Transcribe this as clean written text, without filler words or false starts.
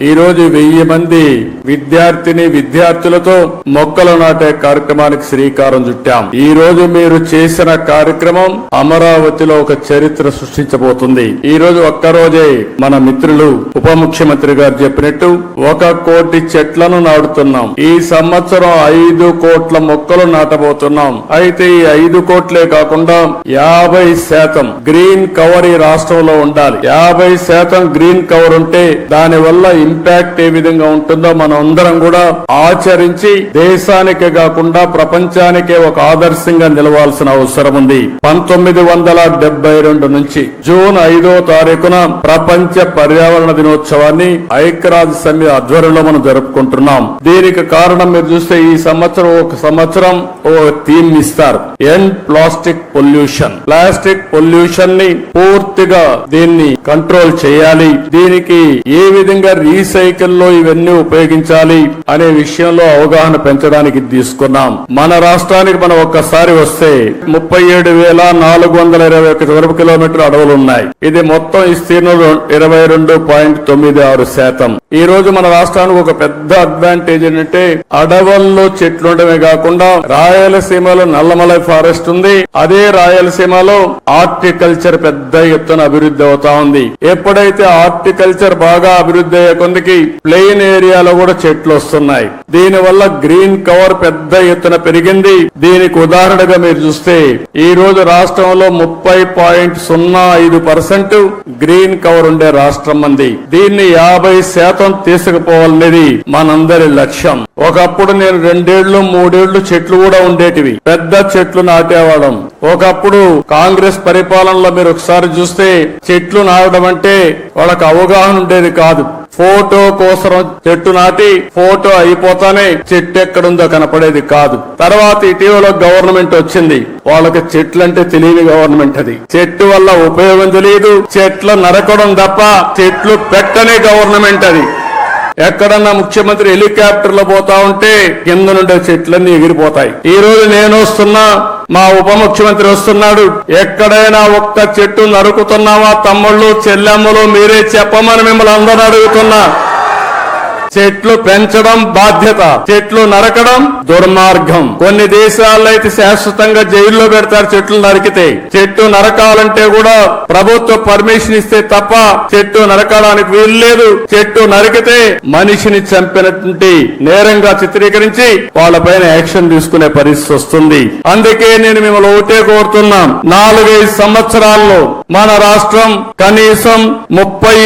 ఈ రోజు 1000 మంది విద్యార్థులతో మొక్కలు నాటే కార్యక్రమానికి శ్రీకారం చుట్టాం. ఈ రోజు మీరు చేసిన కార్యక్రమం అమరావతిలో ఒక చరిత్ర సృష్టించబోతుంది. ఈ రోజు ఒక్కరోజే మన మిత్రులు ఉప ముఖ్యమంత్రి గారు చెప్పినట్టు 1 కోటి చెట్లను నాటుతున్నాం. ఈ సంవత్సరం 5 కోట్ల మొక్కలు నాటబోతున్నాం. అయితే ఈ 5 కోట్లే కాకుండా 50% గ్రీన్ కవర్ ఈ రాష్ట్రంలో ఉండాలి. 50% గ్రీన్ కవర్ ఉంటే దాని వల్ల ఇంపాక్ట్ ఏ విధంగా ఉంటుందో మనం అందరం కూడా ఆచరించి దేశానికే కాకుండా ప్రపంచానికే ఒక ఆదర్శంగా నిలవాల్సిన అవసరం ఉంది. 1972 నుంచి జూన్ 5వ తారీఖున ప్రపంచ పర్యావరణ దినోత్సవాన్ని ఐక్యరాజ్య సమితి ఆధ్వర్యంలో మనం జరుపుకుంటున్నాం. దీనికి కారణం మీరు చూస్తే ఈ సంవత్సరం ఓ థీమ్ ఇస్తారు. End plastic pollution. Plastic pollution ని పూర్తిగా దీన్ని కంట్రోల్ చేయాలి. దీనికి ఏ విధంగా రీసైకిల్ లో ఇవన్నీ ఉపయోగించాలి అనే విషయంలో అవగాహన పెంచడానికి తీసుకున్నాం. మన రాష్ట్రానికి మనం ఒక్కసారి వస్తే 37,421 చదరపు కిలోమీటర్ల అడవులు ఉన్నాయి. ఇది మొత్తం విస్తీర్ణం 22.96%. ఈ రోజు మన రాష్ట్రానికి ఒక పెద్ద అడ్వాంటేజ్ ఏంటంటే అడవుల్లో చెట్లు ఉండడమే కాకుండా రాయలసీమలో నల్లమలై ఫారెస్ట్ ఉంది. అదే రాయలసీమలో హార్టికల్చర్ పెద్ద ఎత్తున అభివృద్ధి అవుతా ఉంది. ఎప్పుడైతే హార్టికల్చర్ బాగా అభివృద్ధి అయ్యే కొందికి ప్లెయిన్ ఏరియాలో కూడా చెట్లు వస్తున్నాయి. దీని వల్ల గ్రీన్ కవర్ పెద్ద ఎత్తున పెరిగింది. దీనికి ఉదాహరణగా మీరు చూస్తే ఈ రోజు రాష్ట్రంలో 30.05% గ్రీన్ కవర్ ఉండే రాష్ట్రం ఉంది. దీన్ని 50% తీసుకుపోవాలనేది మనందరి లక్ష్యం. ఒకప్పుడు నేను 2 ఏళ్లు 3 ఏళ్లు చెట్లు కూడా ఉండేటివి. పెద్ద చెట్లు నాటేవాళ్ళం. ఒకప్పుడు కాంగ్రెస్ పరిపాలనలో మీరు ఒకసారి చూస్తే చెట్లు నాటడం అంటే వాళ్ళకి అవగాహన ఉండేది కాదు. ఫోటో కోసం చెట్టు నాటి ఫోటో అయిపోతానే చెట్టు ఎక్కడుందో కనపడేది కాదు. తర్వాత ఇటీవల గవర్నమెంట్ వచ్చింది. వాళ్ళకి చెట్లంటే తెలియని గవర్నమెంట్ అది. చెట్టు వల్ల ఉపయోగం తెలియదు. చెట్లు నరకడం తప్ప చెట్లు పెట్టని గవర్నమెంట్ అది. ఎక్కడన్నా ముఖ్యమంత్రి హెలికాప్టర్ లో పోతా ఉంటే కింద నుండే చెట్లన్నీ ఎగిరిపోతాయి. ఈ రోజు నేను వస్తున్నా, మా ఉప ముఖ్యమంత్రి వస్తున్నాడు. ఎక్కడైనా ఒక్క చెట్టు నరుకుతున్నావా తమ్ముళ్ళు చెల్లెమ్మలు మీరే చెప్పమని మిమ్మల్ని అందరూ అడుగుతున్నా. చెట్లు పెంచడం బాధ్యత, చెట్లు నరకడం దుర్మార్గం. కొన్ని దేశాల్లో అయితే శాశ్వతంగా జైల్లో పెడతారు చెట్లు నరికితే. చెట్టు నరకాలంటే కూడా ప్రభుత్వ పర్మిషన్ ఇస్తే తప్ప చెట్టు నరకడానికి వీలు లేదు. చెట్టు నరికితే మనిషిని చంపినటువంటి నేరంగా చిత్రీకరించి వాళ్ళపైన యాక్షన్ తీసుకునే పరిస్థితి వస్తుంది. అందుకే నేను మిమ్మల్ని ఒకటే కోరుతున్నాం, 4-5 సంవత్సరాల్లో మన రాష్ట్రం కనీసం 30